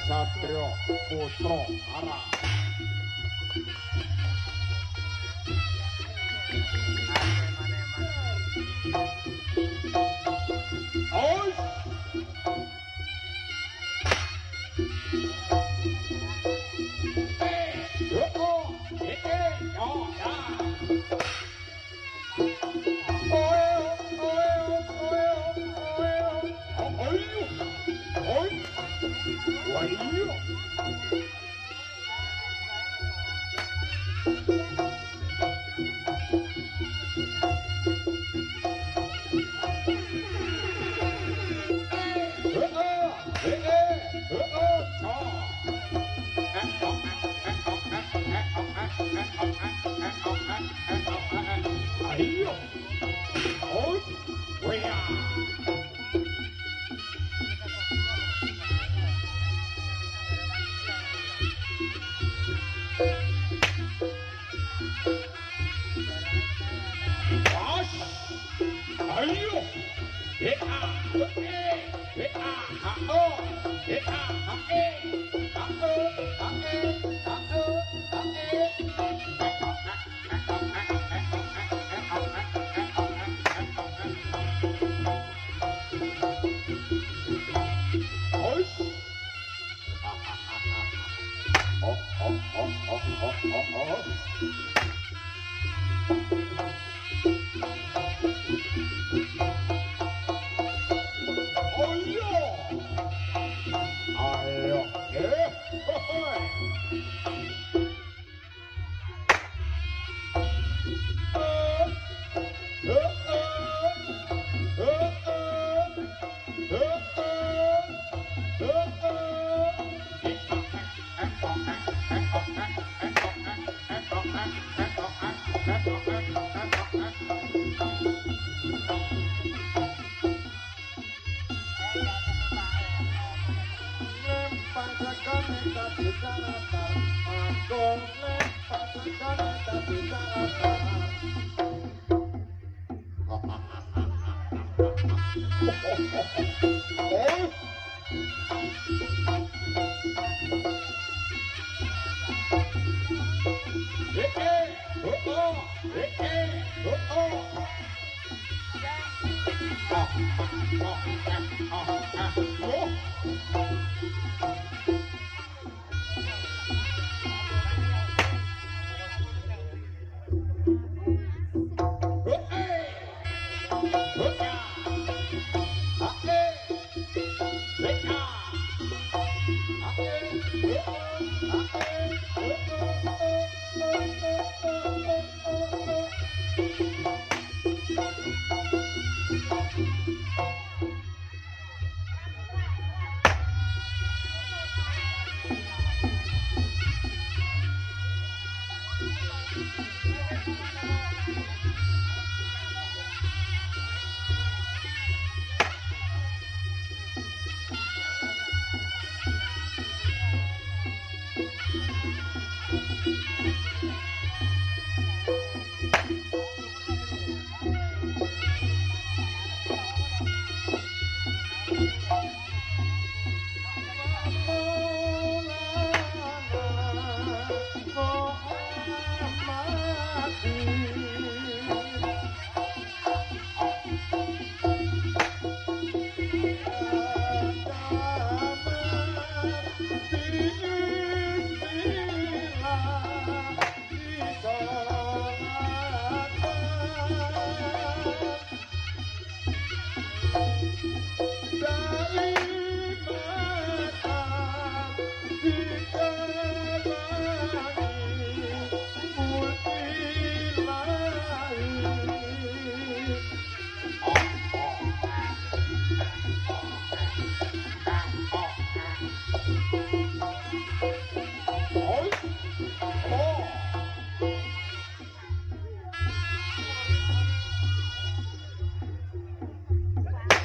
Satrio Putra Ara.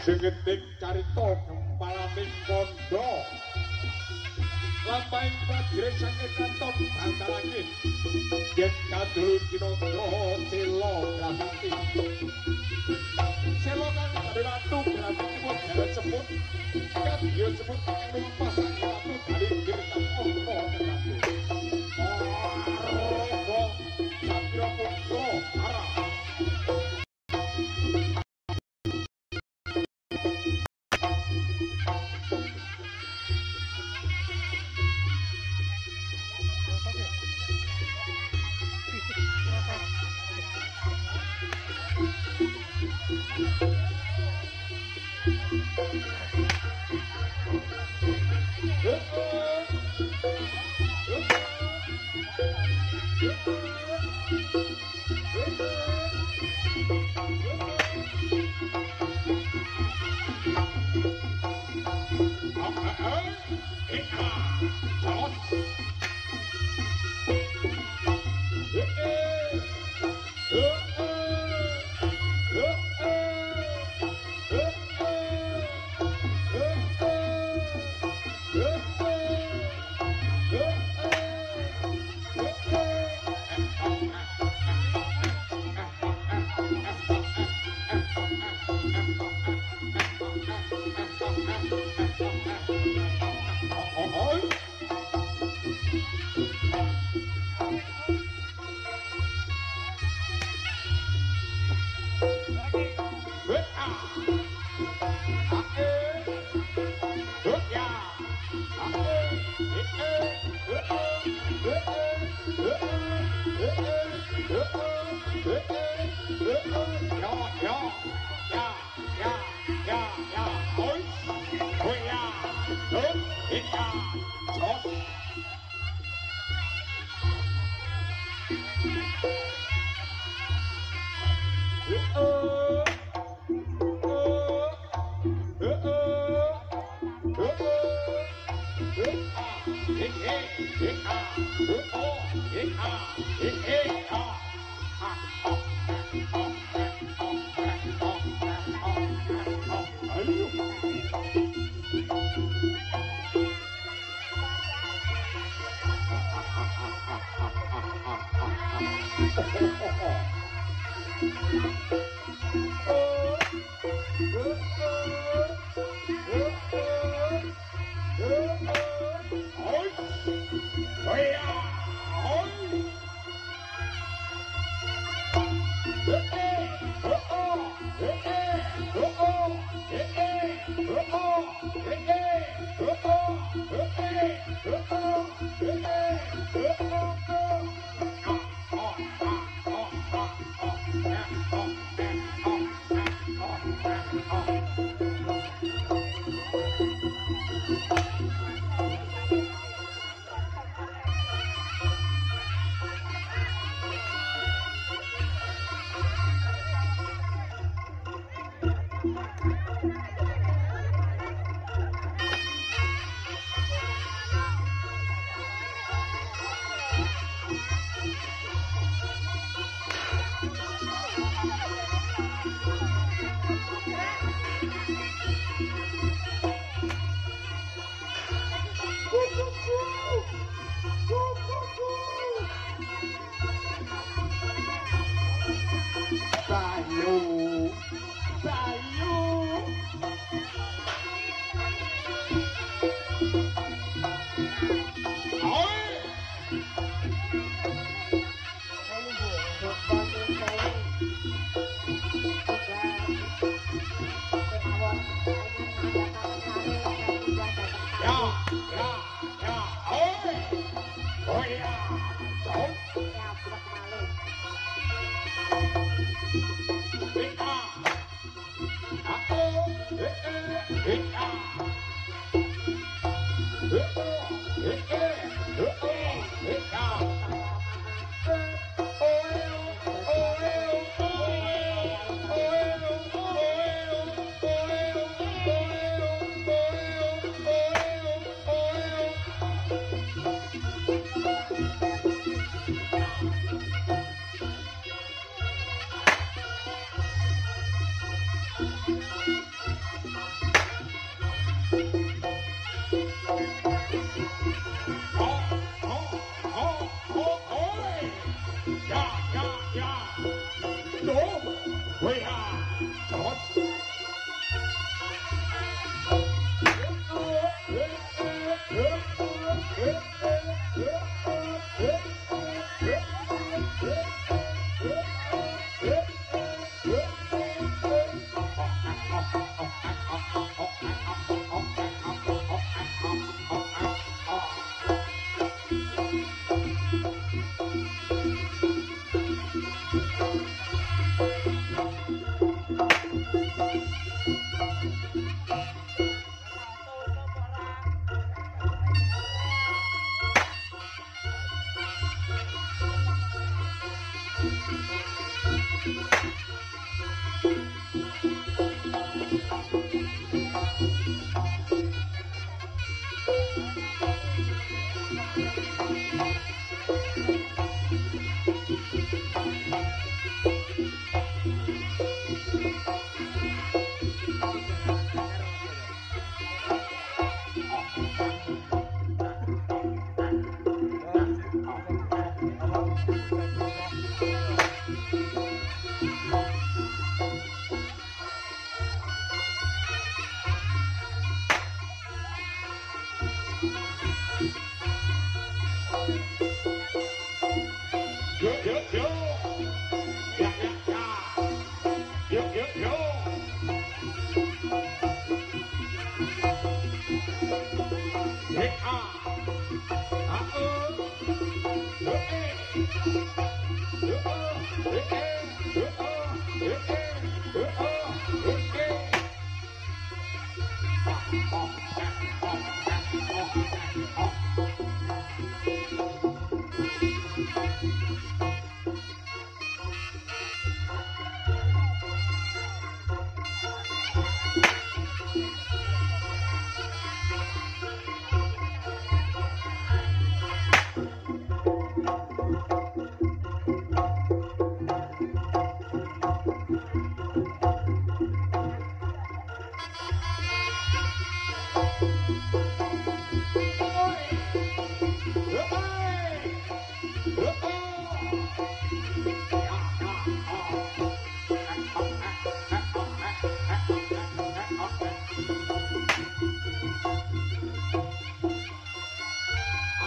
Singeting carita gempalaning kondo Bapak Prajurit saking kantor Bantarangin yen kadulur kinandra Sela Grasati Sela kang dadi ratu Grasatipun jalan ceput kadya ceput ing pasang ratu dari Girta Ongko Tenatu Araba Satya Putra Ara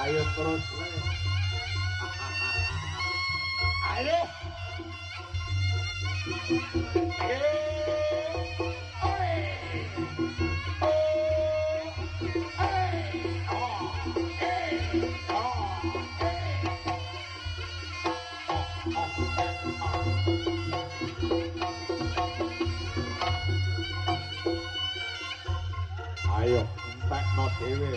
Ayo terus. Ayo. Ayo, entek no dhewe.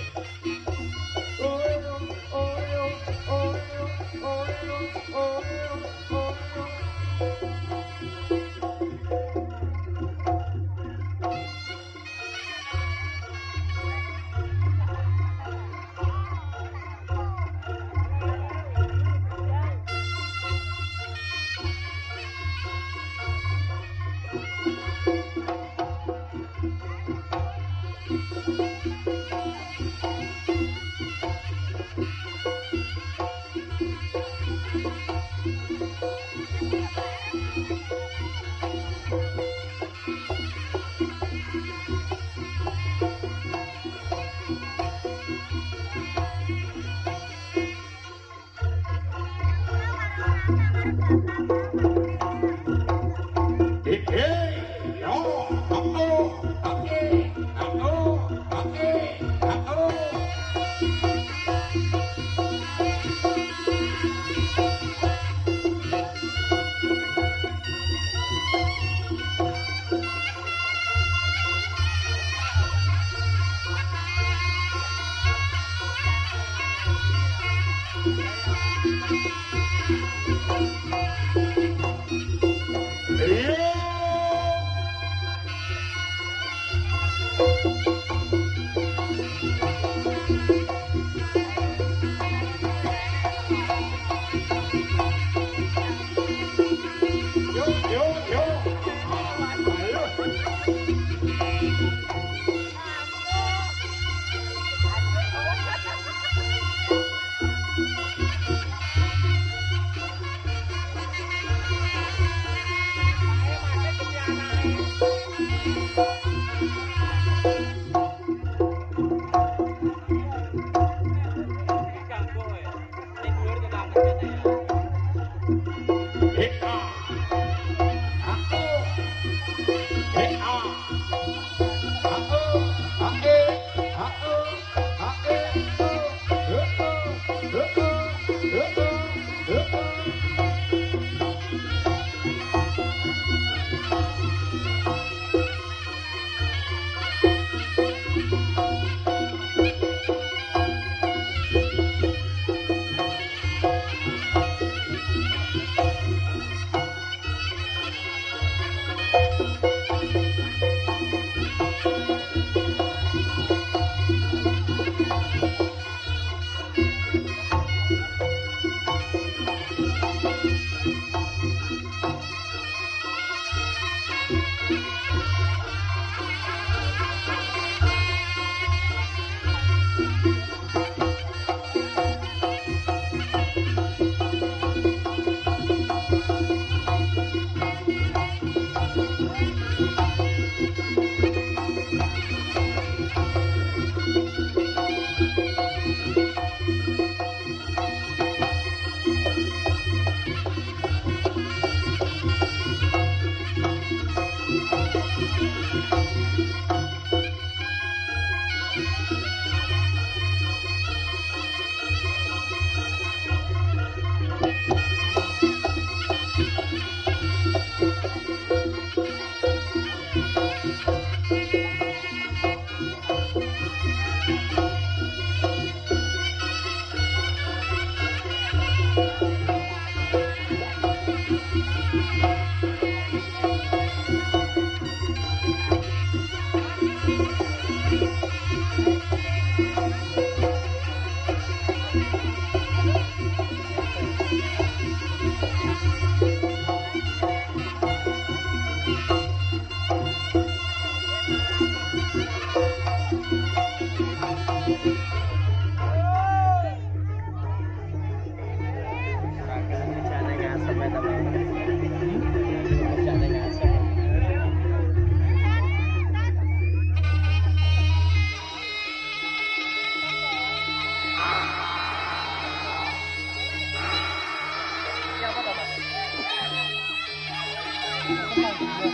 Kapan?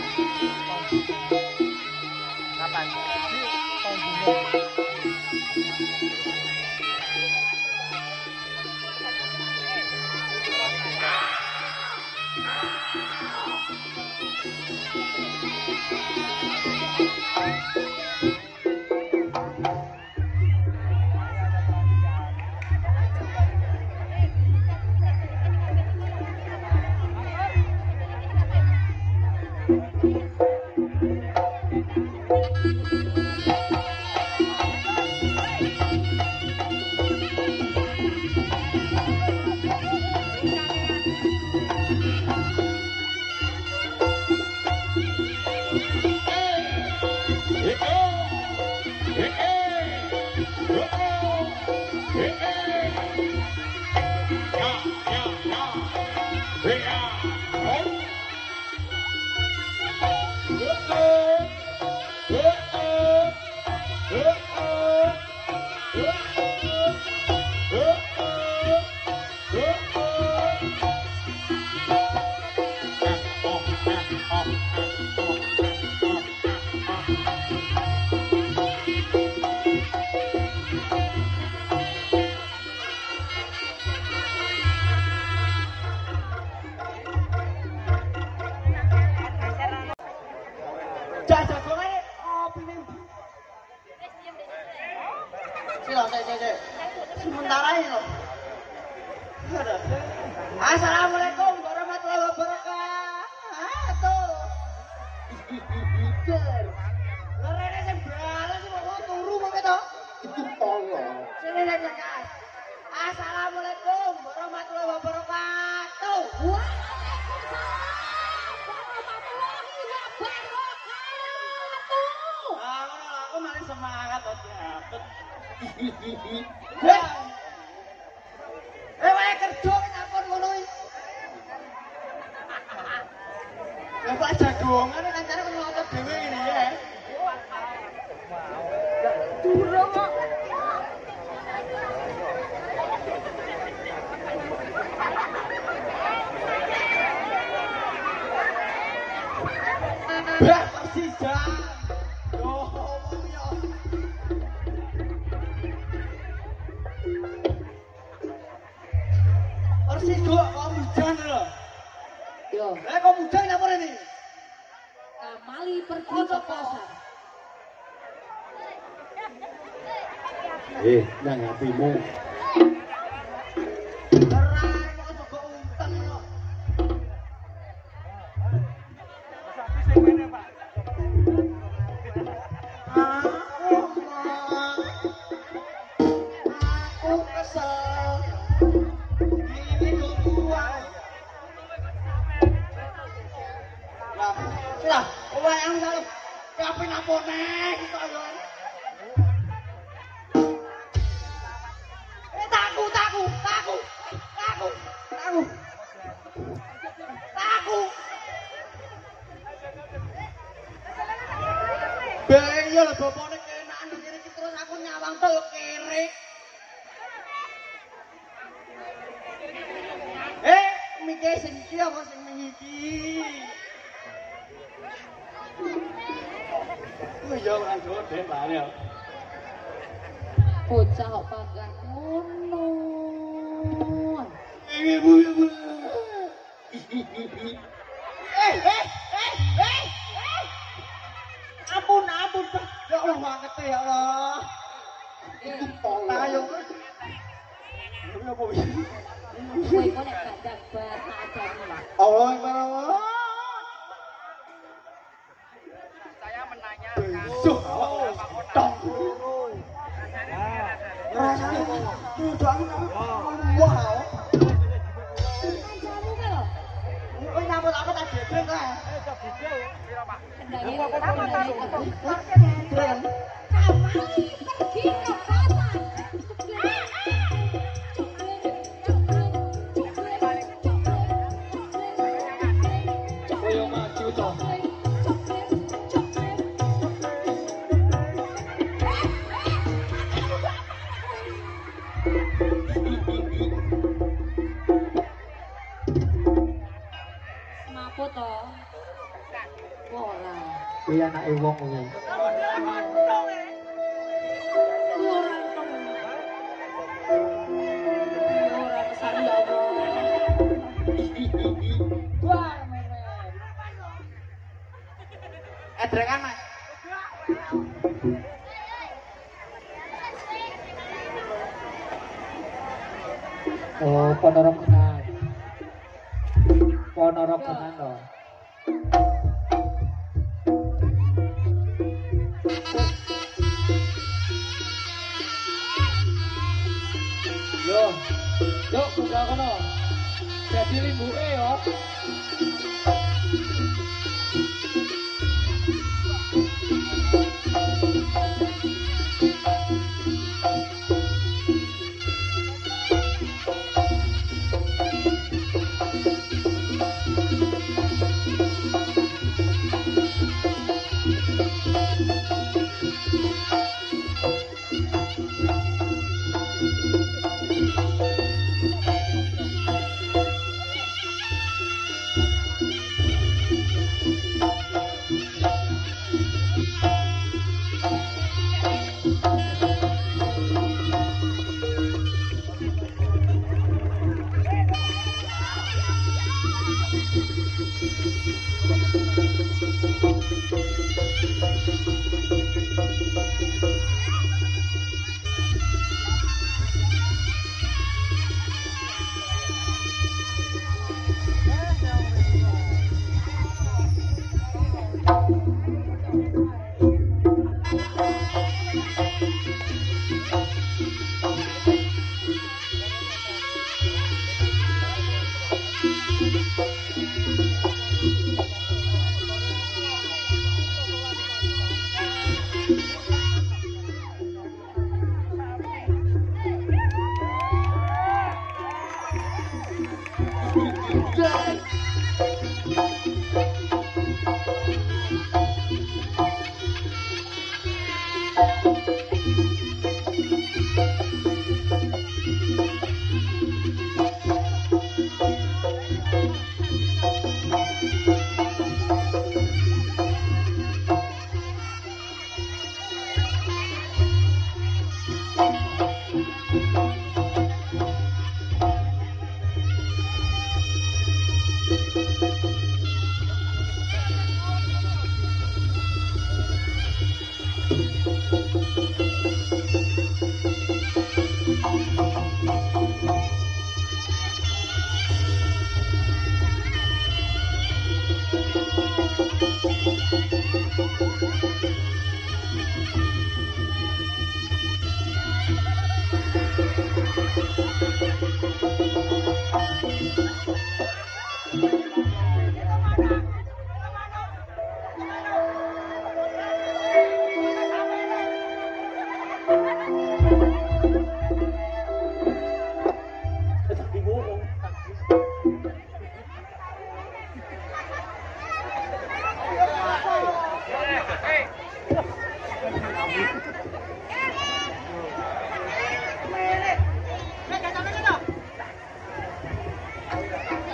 Sementara ini loh. Assalamualaikum warahmatullahi wabarakatuh. Lorene sing bala sing mau turu kok to. Sini nek lekas. Assalamualaikum warahmatullahi wabarakatuh. Aku malah semangat kok dapet. Wae kerja nyapon ngono iki. Ya Pak jagongan kancane kok ngotot dhewe ngene ya. Durung kok. Bah Persija. Persigo kok hujan lho. Yo. Lah kok hujan apa ini? Kamali pergi ke pasar. Nang hatimu. Ora kok coba unten lho. Aku kesel. Lah, wayang karo kape napone iki kok yo. Taku. Beng yo lho bapane kenakan kene iki terus aku nyawang to yo kere. Mike sing iki apa sing iki? Yo ora gede bare. Bocah kok panggang ngono. Ibu. Ampun. Ya Allah banget ya Allah. Ayo. Ya apa wis? Kowe kok nek gak jabar tak ajani. Allah Akbar. Saya menanyakan. Dong. Rasane tujuan wow. Kancamu ka lho. Kowe nyambut aku tak jebreng kae. Kendangnya apa? Kamali pergi ke pasar. Koyo maju to. Mapo to? Kuwi anake wong kuwi. Edrengan Mas. Oh, ponorokan. Ponorokan loh. Yo, yuk buka kono. Jadi limbuke yo.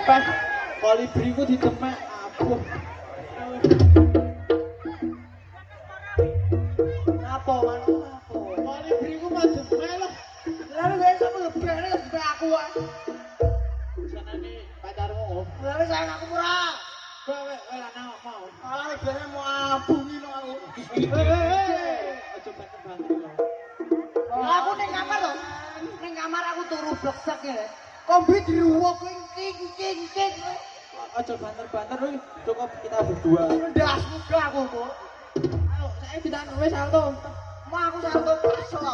Pas kolibriku dicemek abuh. Apa manut apa? Kolibriku mah jemek lah. Lalu besok ngebrene jemek aku wae. Senane pacarmu. Lalu sayang aku ora. Kowe ora mau. Ah jane mau abungi no aku. Aja banter-banter lho. Aku ning kamar lho. Ning kamar aku turu bleksek ya. Kombi diruwok king. Aja banter-banter kuwi cukup kita berdua. Ndasmu gak aku kok. Ayo saya ditanu wis salto. Mau aku salto kesel.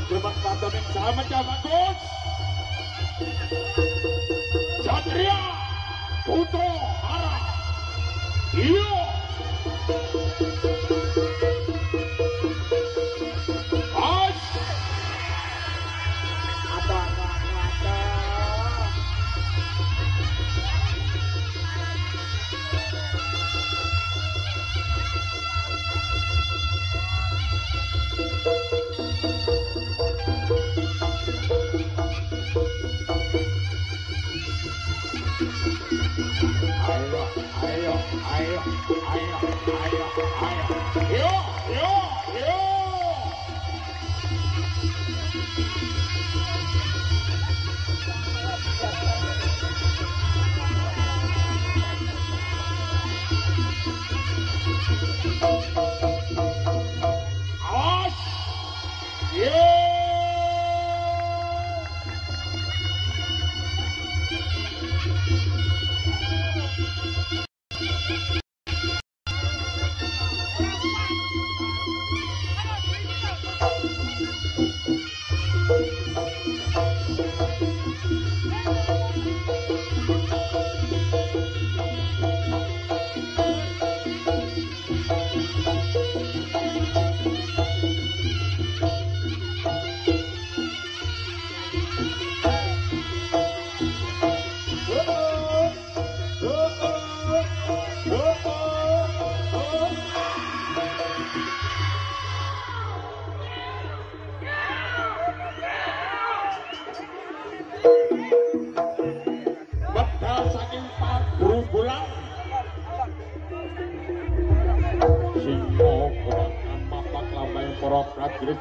Gerbang Pantomim Salaman bagus. Satria Putra Hara. Iyo. As. Apa?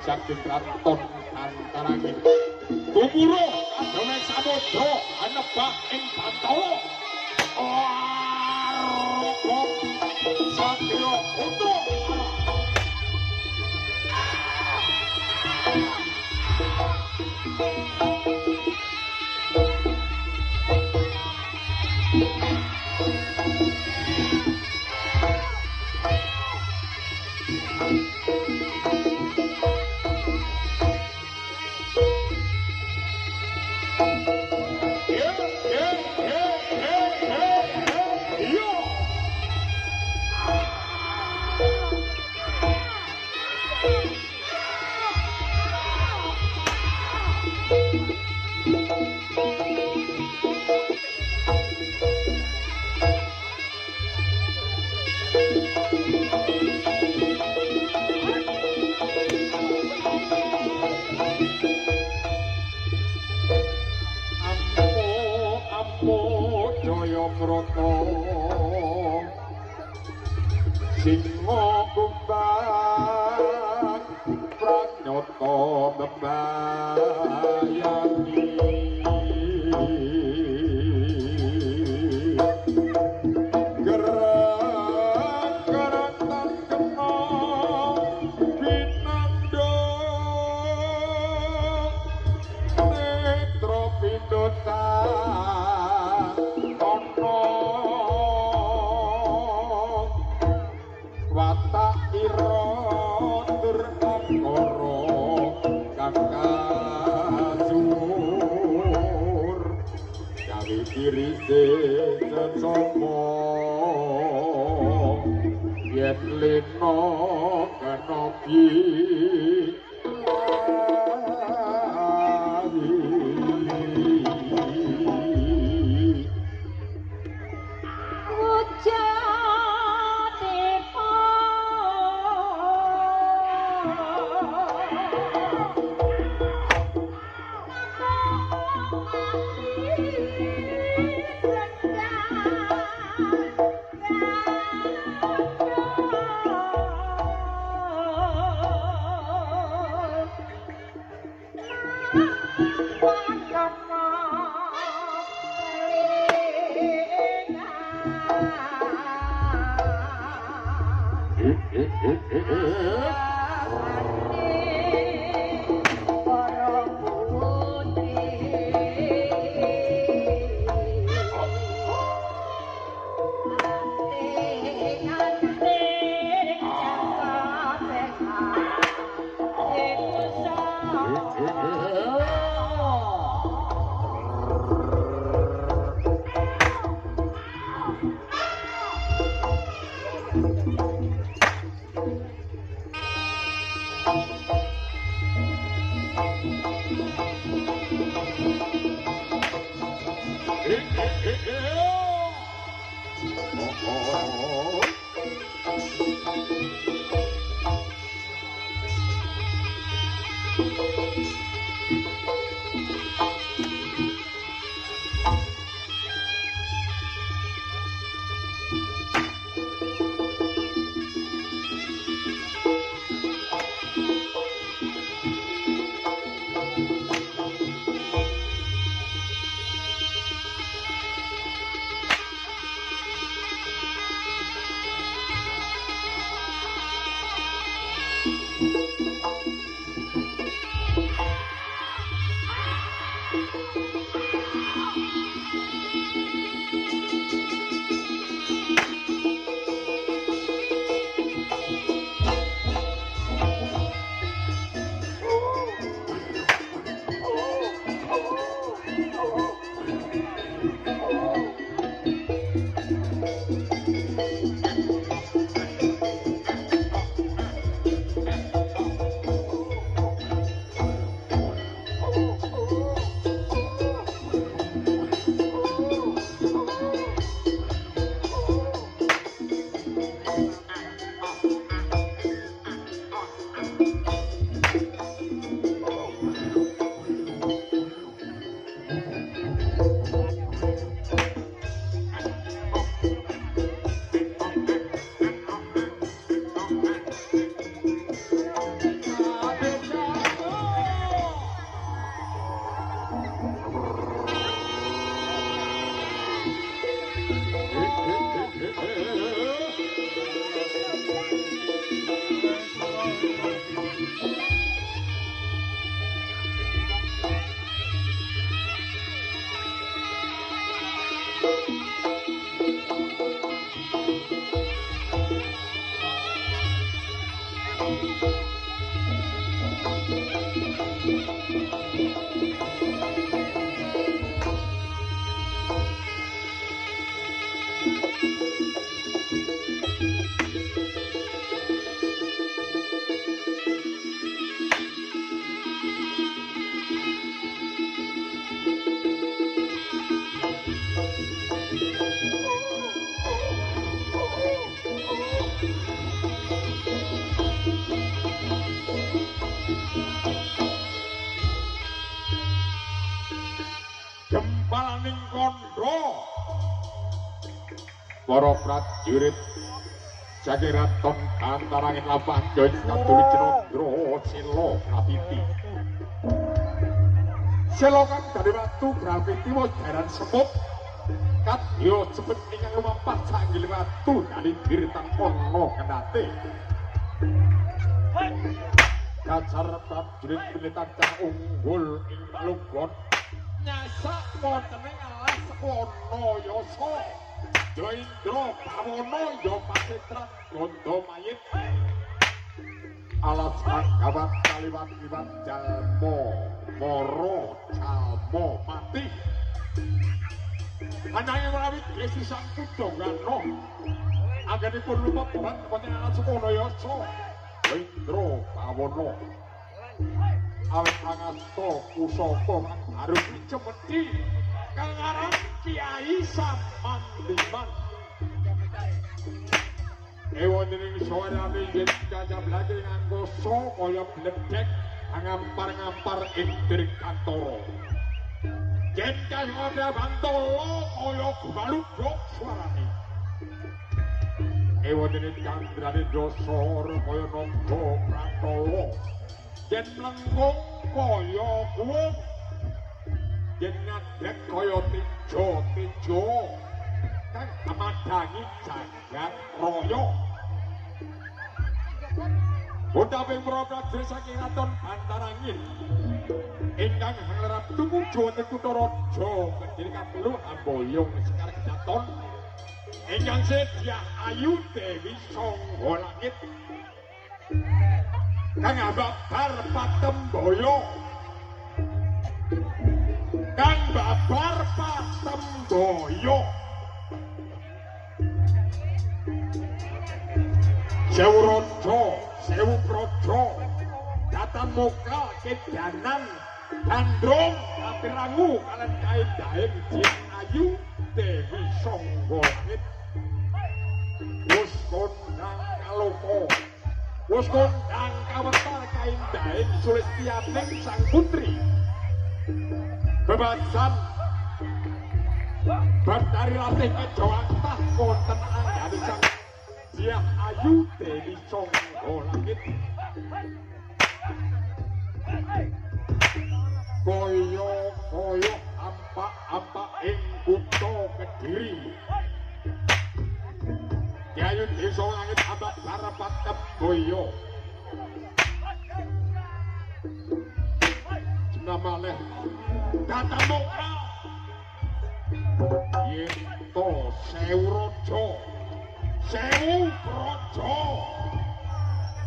Saking kraton antarane Gumuro kadone samudra anebak ing Bantala Satya Putra Singo kumbang pranyoto bebayani gerak-gerak tan kena pinando netro pindota watak ira durkakara kang kasur gawe dirise sesama yen lena kenopi Gempalaning kandha para prajurit Jagiraton antarangin lapanggan katuri Cenandra Sela Grapiti. Sela kang dadi watu Grapiti wajaran semut kadya cepet ingkang lumampah sanggil watu dadi diritan ana kendhate. Kacar prajurit militer kang unggul ing Palunggon nyasak wonten ing alas wana yasa Jayendra Bawana ya pasitran gondo mayit alas gawat kaliwat-liwat jalma mara jalma mati ananging menawi Desi Sang Pudongano anggenipun lumebat wonten alas wana yasa Jayendra Bawana awit angasta pusaka kang harus dicemeti kang aran Kiai Samandiman. Ewoning suarane yen cacablake nganggo so kaya bledek ngampar-ngampar ing dirgantara. Yen kaya bantala kaya baludok suarane. Ewoning candrane dosor kaya naga pratala. Yen lengkung kaya kuwung yen ngadeg kaya tijo kang amadangi jagat raya utawi para prajurit saking Raton Bantarangin ingkang nglerap tumuju wonten kutha raja Kediri kapelu Amboyong Sekar Kedaton ingkang sedia ayu Dewi Sangga Langit kang babar Patemboyo kang babar Patemboyo Sewu Raja Sewu Praja Datan Moka Kedanan Gandrung Kapirangu kalian kain daeng Jin Ayu Dewi Sangga Langit wis kondang kaloko wis kondang kawentar kain daeng Sulistianing sang putri bebasan Batari Ratih Kejawantah konten anggane sang Diah Ayu Dewi Sangga Langit koyo-koyo ampak-ampak ing kutha Kediri Diayu Dewi Sangga Langit ambak Barapat Temboyo jeneng malih Datan Moka Yento Sewu Raja Sewu Praja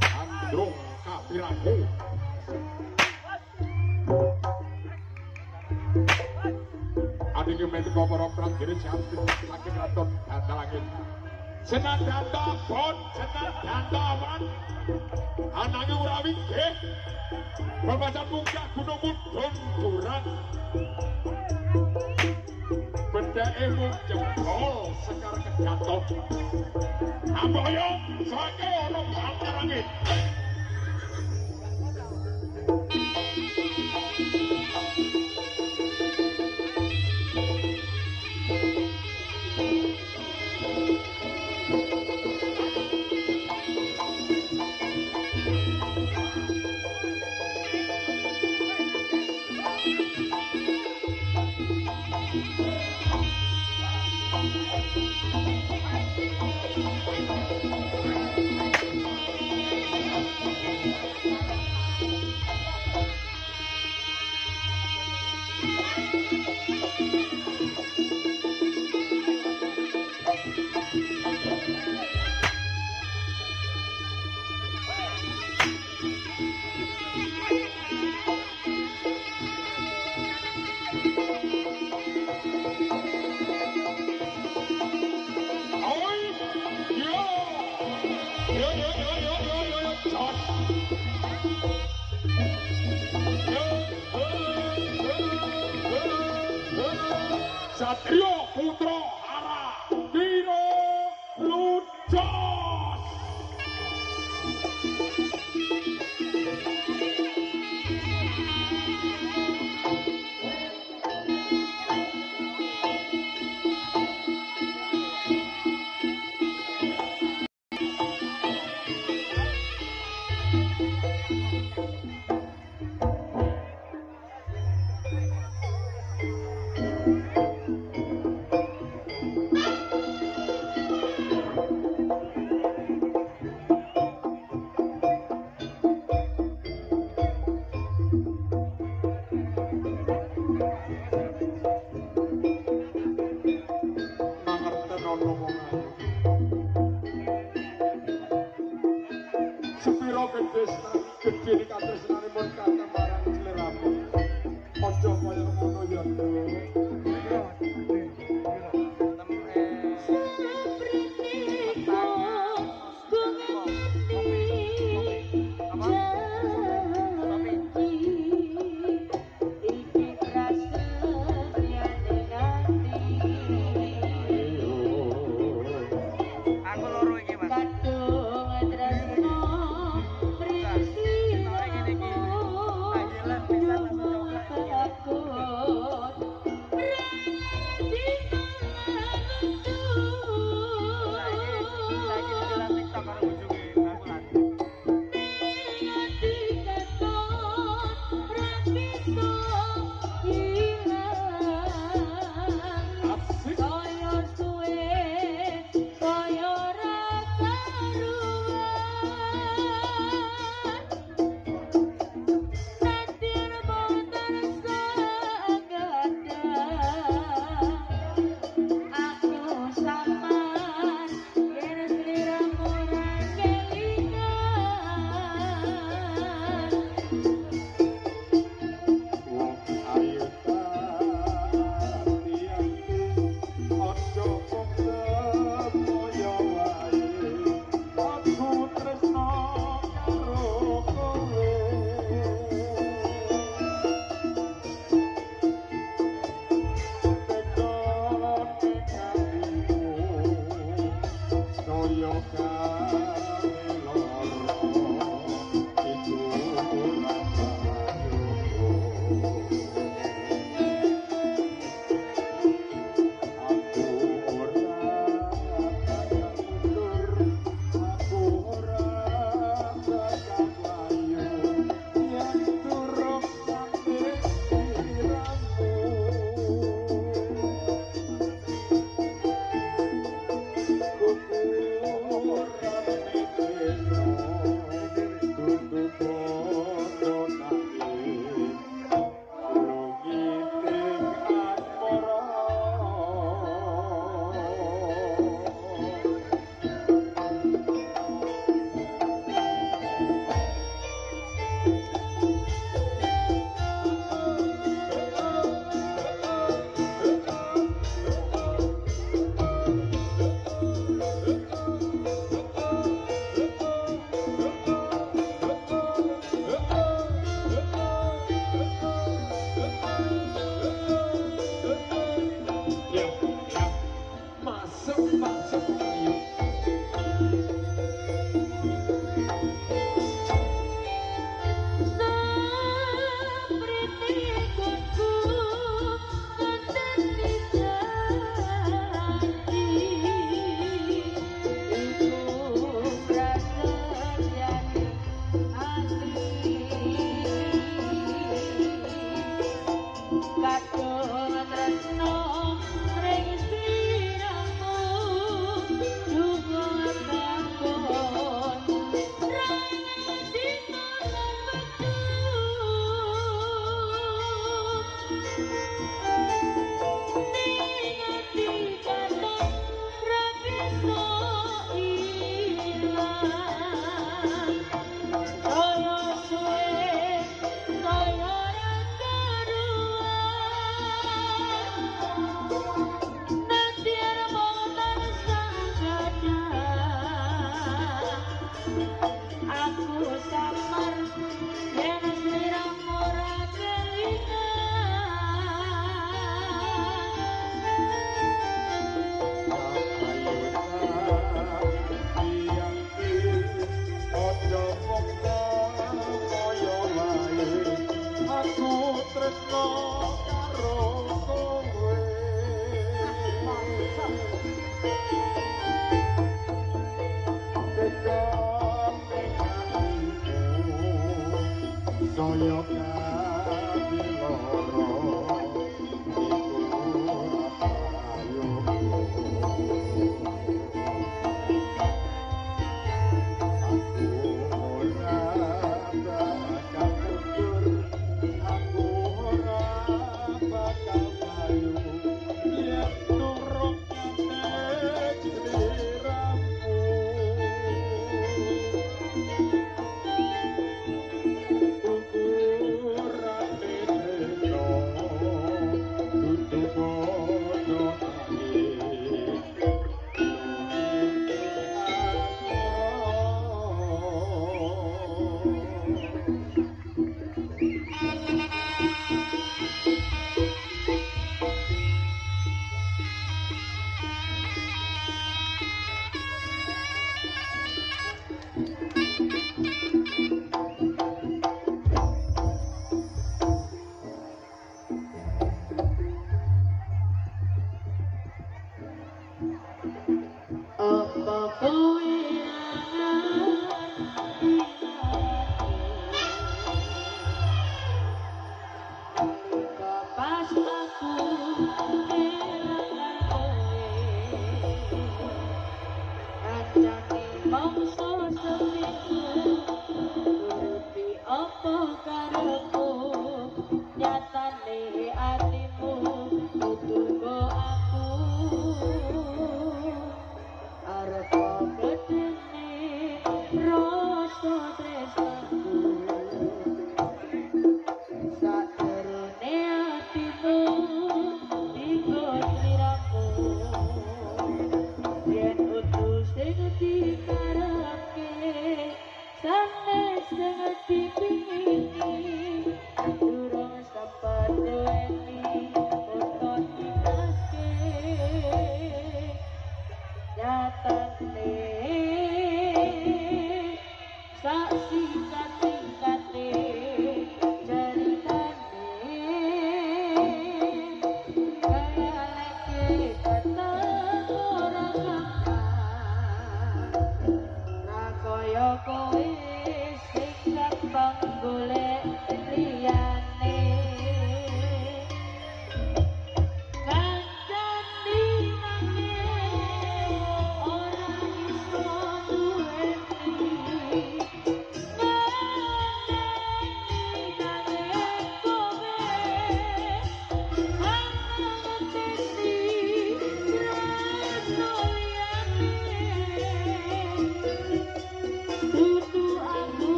Gandrung Kapirangu adinge menika para prajurit saking Raton Bantarangin senadyan bon senadyan wan ananging ora winggih babasan munggah gunung mudhun durang bendake mung jebol Sekar Kedaton Amboyong saking ana Bantarangin Satrio Putra Hara Wiro Ludos Sepiro gede katresnane mun kata marang sliramu. Aja kaya ngono ya, Aku loro iki, Mas. Kadung tresno prisi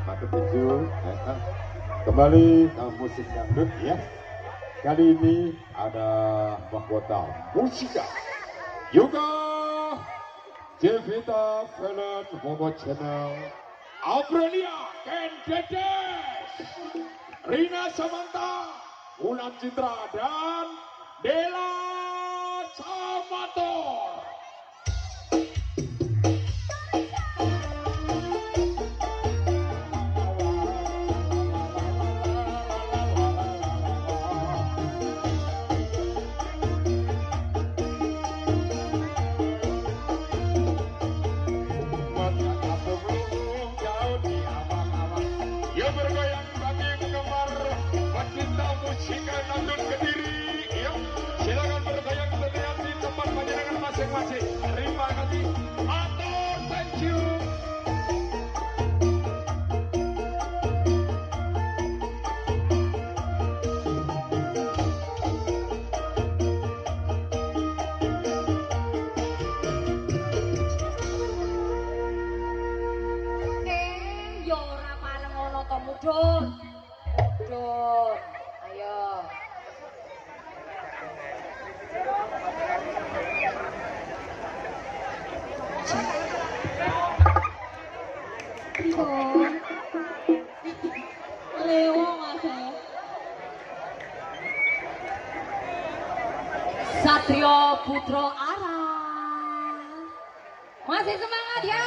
matur tuju. Kembali ke musik dangdut ya. Kali ini ada mahkota musika. Yoga Jevita Velen Momo Channel, Aurelia Ken Dedes, Rina Samanta, Ulan Citra dan Dela Samator. Bergoyang bagi penggemar pecinta musik dangdut Kediri. Yuk, silakan bergoyang terlihat di tempat panjenengan masing-masing. Terima kasih. Atur, thank you. Mudun, mudun, ayo. Leo mas ya. Satrio Putro Ara, masih semangat ya.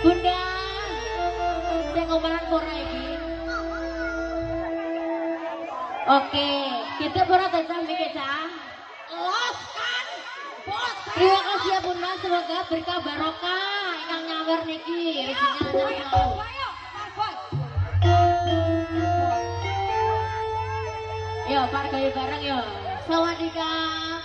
Bunda, saya ngomongan pura iki. Oke, kita pura tentang mikir cah. Los kan, bos. Terima kasih ya Bunda, semoga berkah barokah. Ingkang nyawer niki, rezekinya lancar selalu. Yo, pargayu bareng yo. Sawadikap.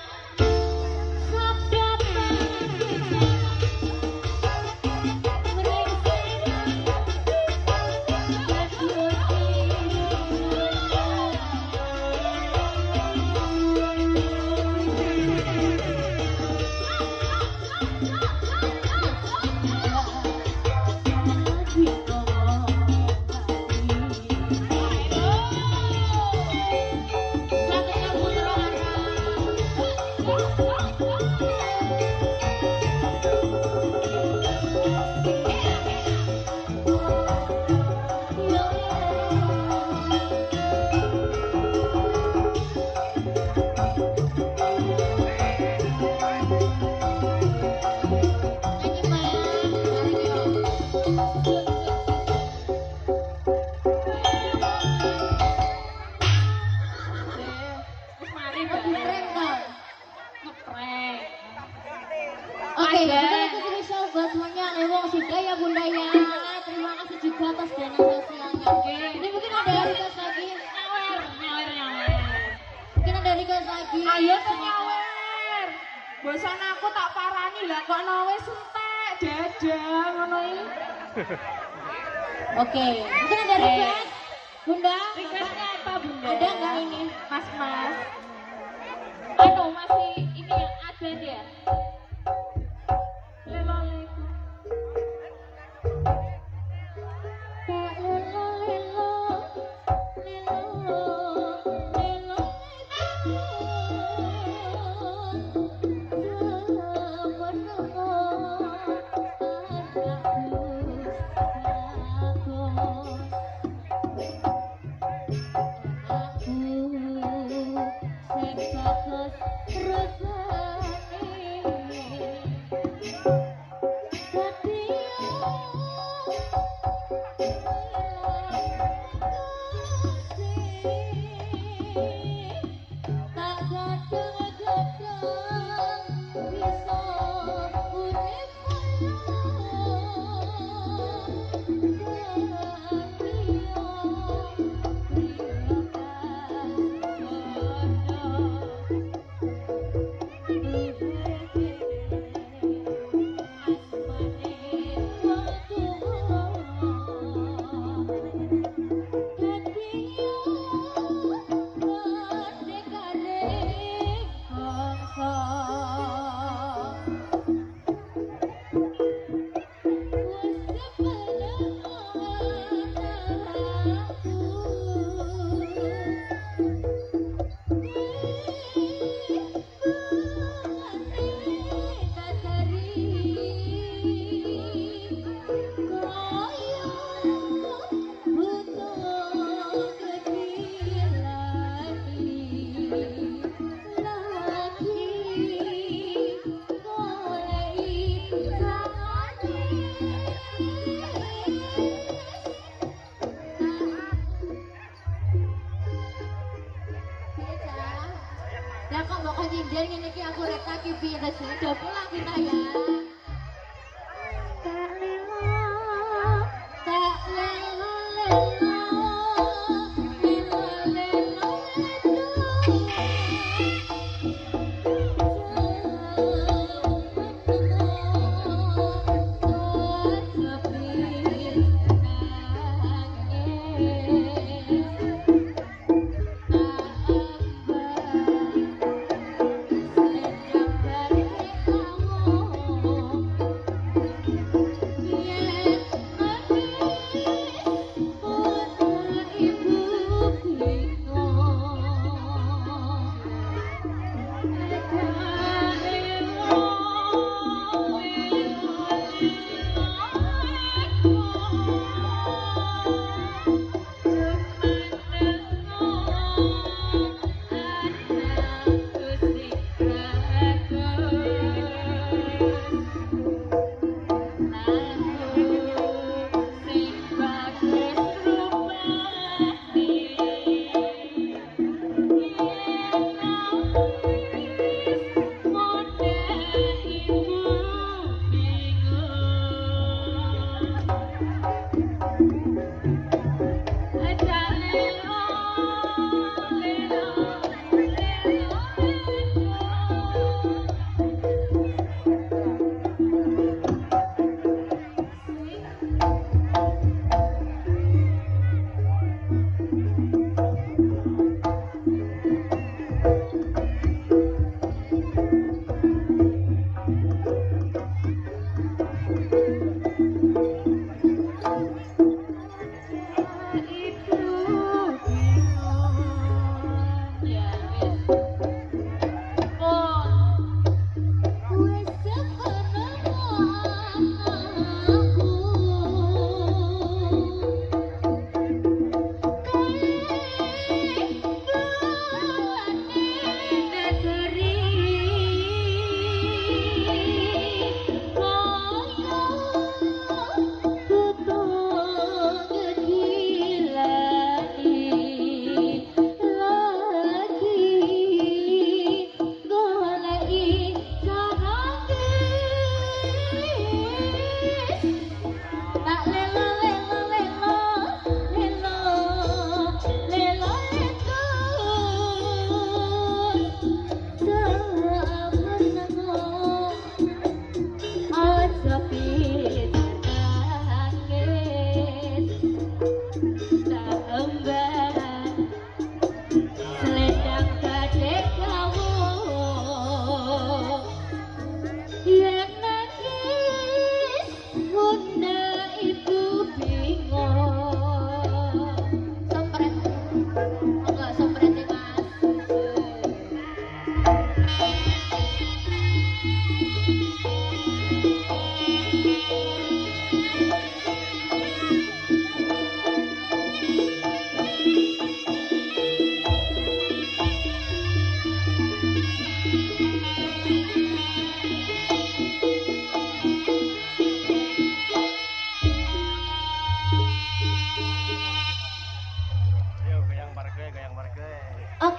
Oke, kita spesial buat semuanya Lewong sudah ya Bunda ya. Terima kasih juga atas dana sosialnya. Oke, ini mungkin ada request lagi. Nyawer. Mungkin ada request lagi. Ayo tuh nyawer. Bosan aku tak parani lah kok nawe sentek dadah ngono iki. Oke, mungkin ada request. Bunda, Requestnya apa Bunda? ada nggak ini? Mas. Anu masih ini yang ada ya. Sing bagus rasane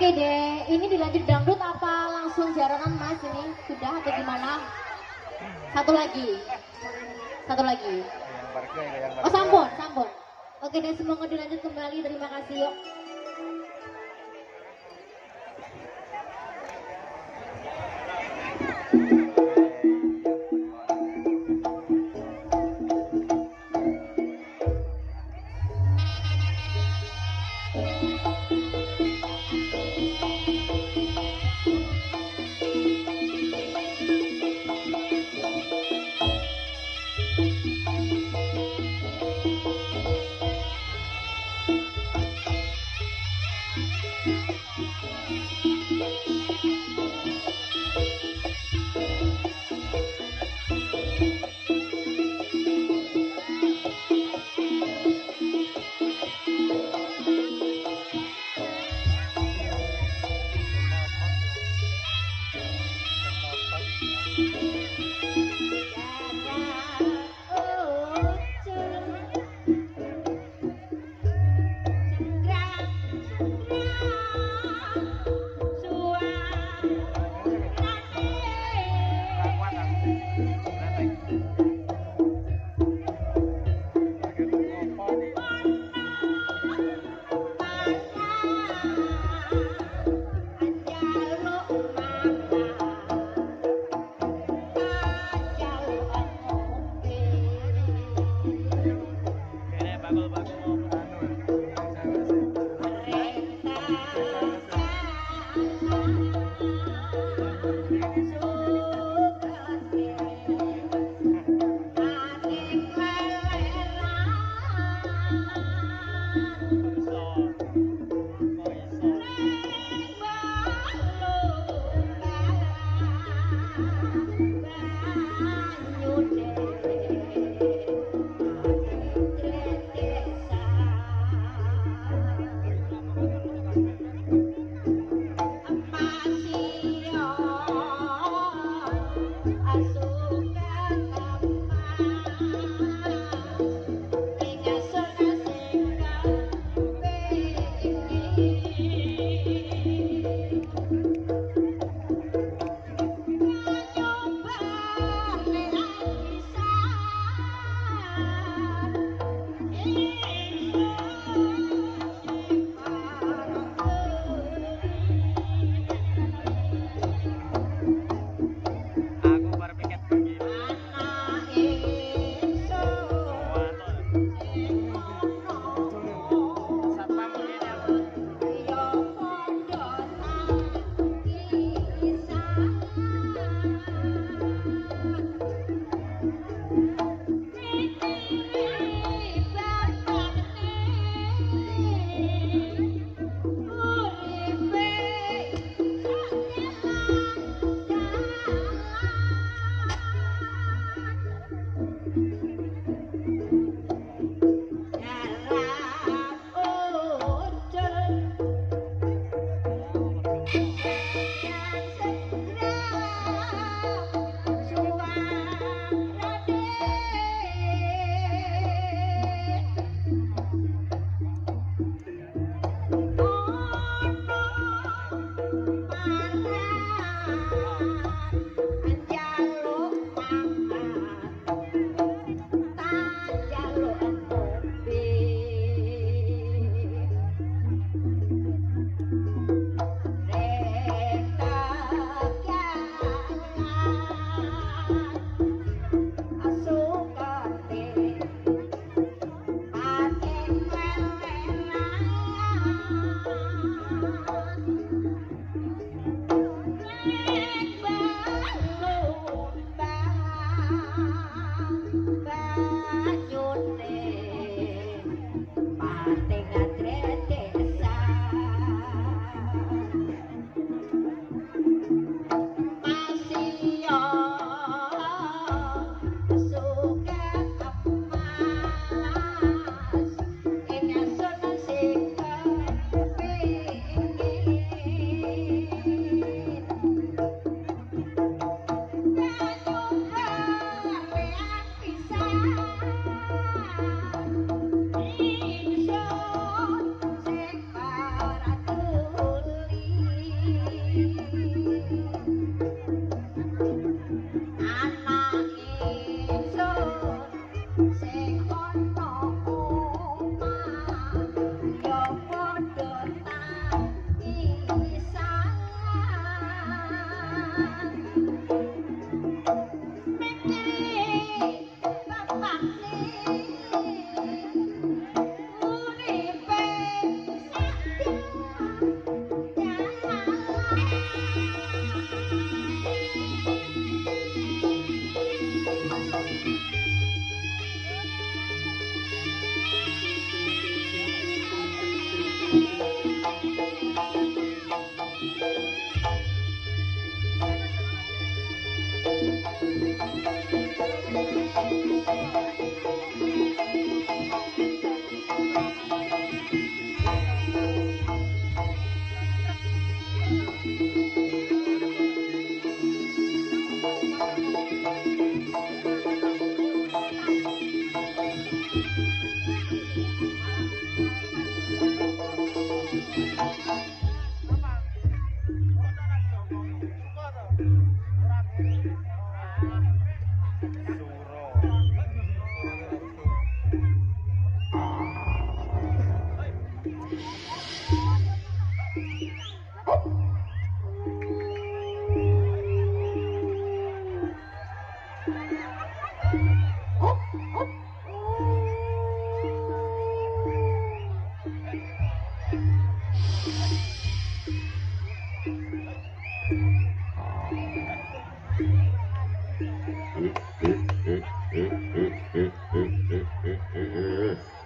Oke deh, ini dilanjut dangdut apa langsung jaranan mas ini? Sudah atau gimana? Satu lagi. Satu lagi. Oh sampun, sampun. Oke deh, semoga dilanjut kembali. Terima kasih yuk.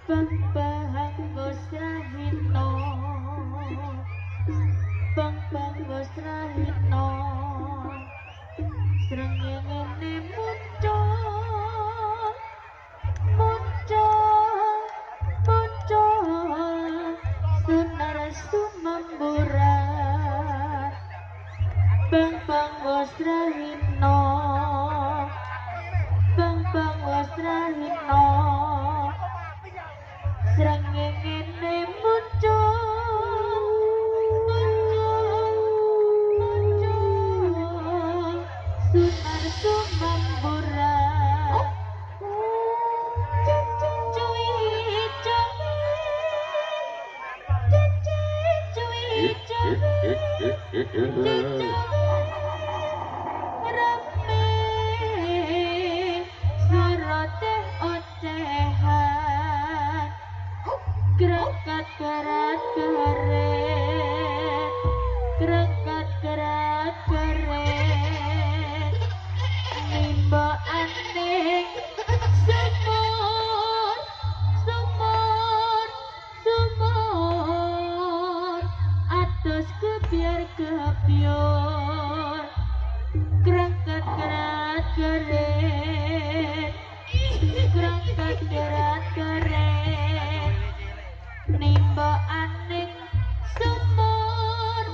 Bang Gosrahino Bang Gosrahino srengenge muncul sunar sumamburan Bang Gosrahino Bang Gosrahino srengenge muncul sunar sumamburan rame surote ocehan Grekat kerat keret Grekat kerat keret Nimba aning sumur Atus kebiar kebiar Grekat kerat keret Grekat kerat keret Nimba aning sumur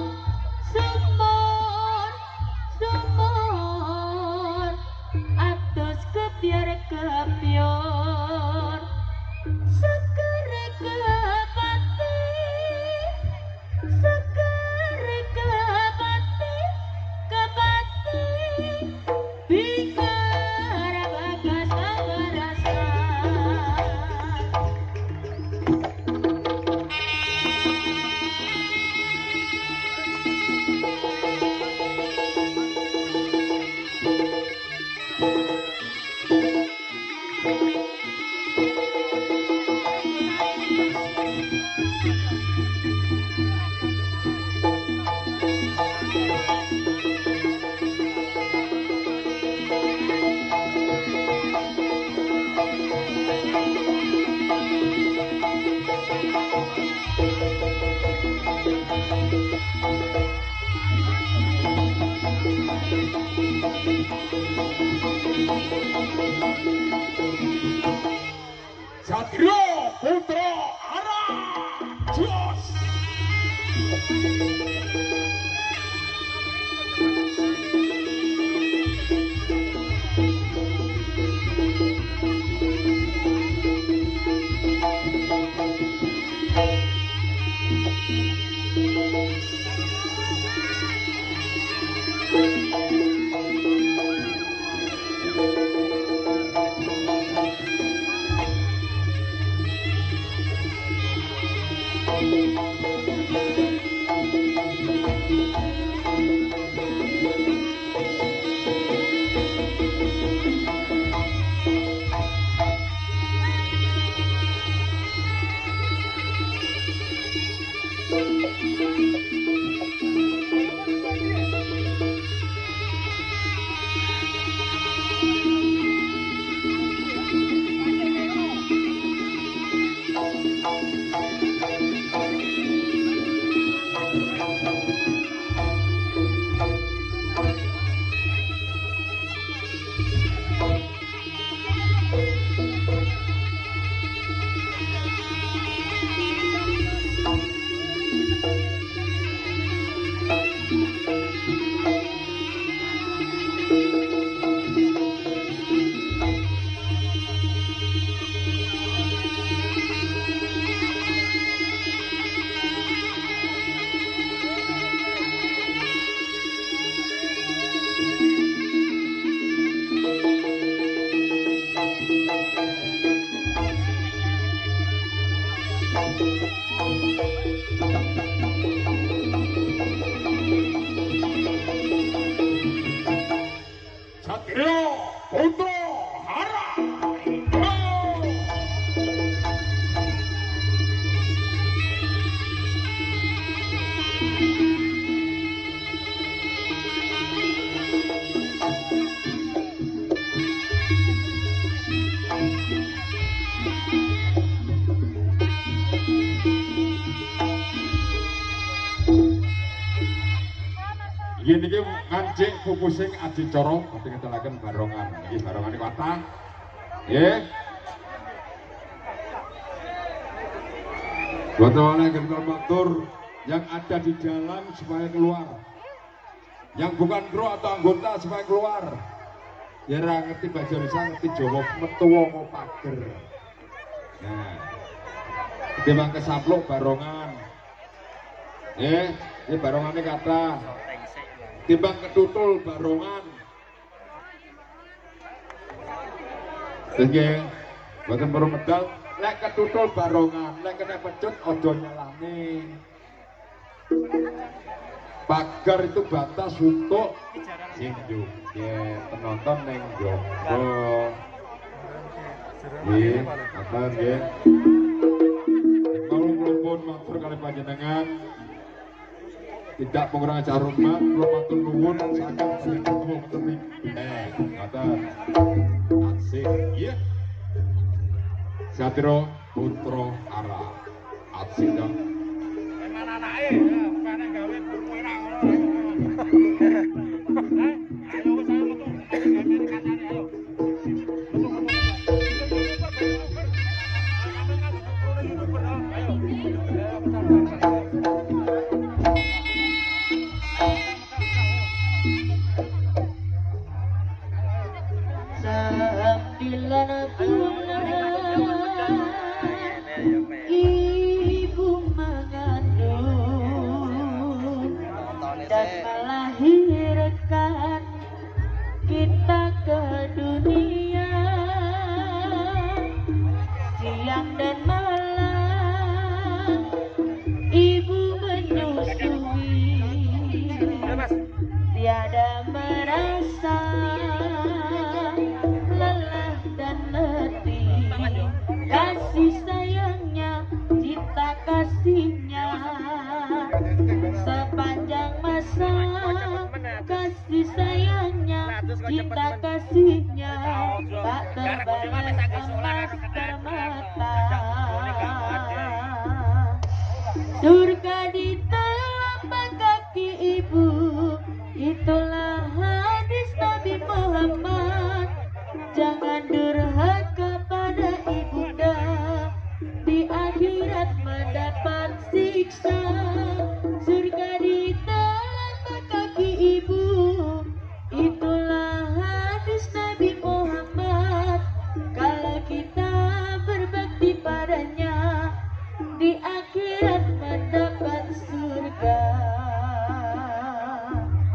atus kebiar kebiar segere kebati bingar bagas abarasan Satrio Putra Ara Jos Inggih niki ngancik pupusing adicara badhe ngetelaken barongan. Iki barongane kathah. Nggih. Buat-buat yang matur yang ada di dalam supaya keluar. Yang bukan kru atau anggota supaya keluar. Ya ra ngerti bahasa Indonesia, ngerti Jawa metu wong pager. Nah. Timbang kesapluk barongan. Ini barongane kathah. Timbang ketutul barongan. Nggih, mboten perlu medal, lek ketutul barongan, lek kena pecut aja nyelani. Pagar itu batas untuk sinju. Ya, penonton ning jaba. Nggih, matur nggih. Kula matur kali panjenengan. Tidak mengurangi hormat, kula matur nuwun saking ketemu ketemu. Matur. Asik, iya. Satrio Putra Ara. Asik dong. Emang anake ya, bukan gawe berkuira ngono. Ayo wis ayo metu. Gawe kancane ayo. Ibu mengandung dan melahirkan kita ke dunia, siang dan malam ibu menyusui, tiada merasa lelah dan letih. Kasih sayangnya, cinta kasihnya sepanjang masa. Kasih sayangnya, cinta kasihnya tak terbalas emas permata. Surga di telapak kaki ibu, itulah hadis Nabi Muhammad. Jangan durhaka pada ibunda, di akhirat mendapat siksa. Surga di telapak kaki ibu, itulah hadis Nabi Muhammad. Kalau kita berbakti padanya, di akhirat mendapat surga.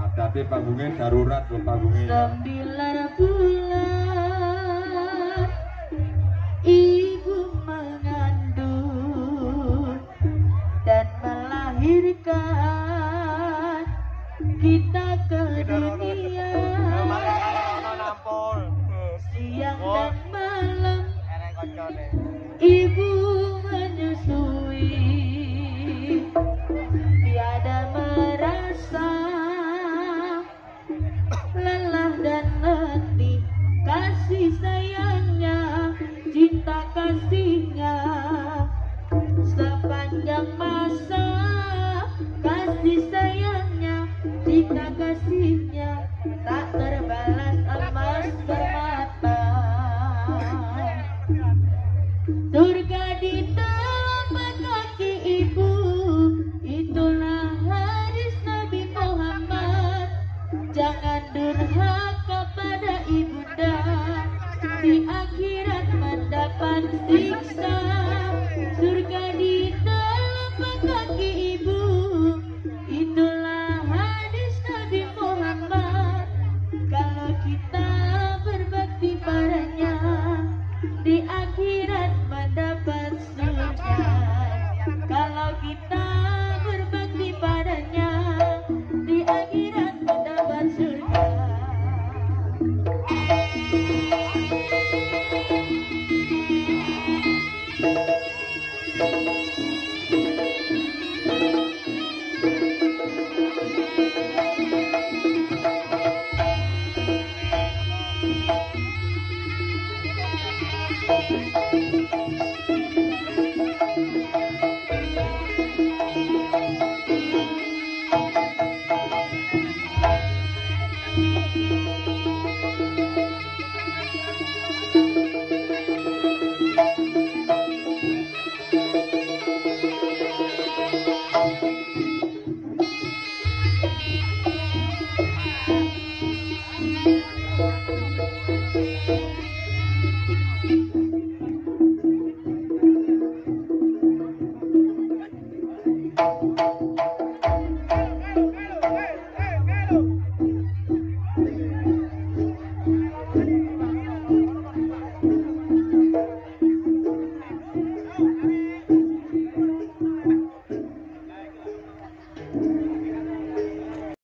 Hati-hati panggungnya darurat loh panggungnya. 9 bulan ibu mengandung dan melahirkan kita ke dunia, siang dan malam ibu menyusui, tiada merasa lelah dan letih. Kasih sayangnya, cinta kasihnya sepanjang masa. Kasih sayangnya, cinta kasihnya tak terbalas emas permata. Surga di telapak kaki ibu, itulah hadis Nabi Muhammad. Jangan durhaka pada ibunda, di akhirat mendapat siksa.